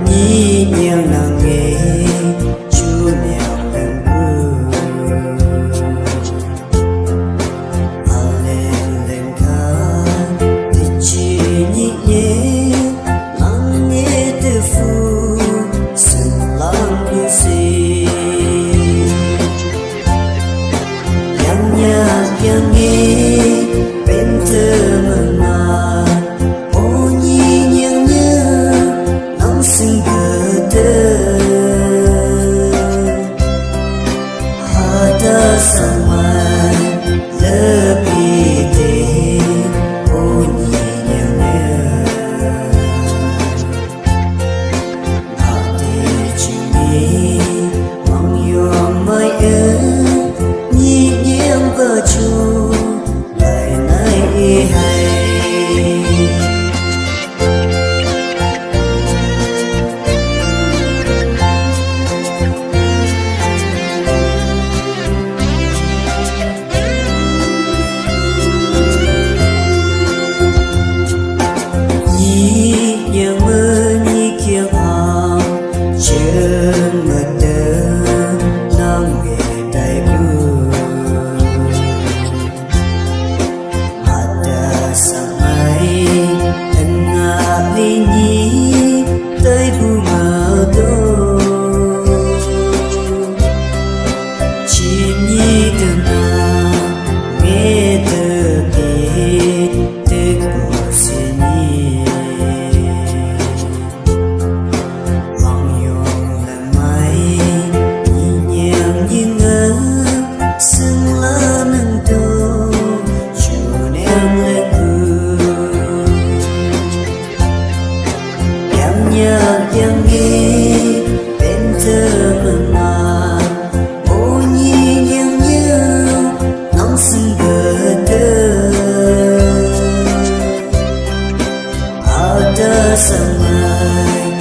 nhí nhiều nàng nghe chú mèo đừng vui lên lên khá thì chỉ nhí nhé nắng nghe từ phu sự lòng như gì yang nhạc yang nghe bên thơ mừng mà ô nhi nhang nhớ nóng sinh cờ thơ hata samai lebih teh ô nhi nhang nhớ hati cini mong yom mai nhi nhang cơ chu lại nay hay nhi nhang mơ nhi kiêng hào chân mơ tơ nang nghe tay bu ada samai enga nhi tay bu mơ do chi nhi từ na nghe từ bi từ cổ xin nhi lòng yong là mai nhi nhang nhi ngơ sương lá nâng tô chiều ném lên yang nhạc yang nghe bên thơ mừng mà ô nhi nhang nhớ nóng sưng bờ thơ ada samai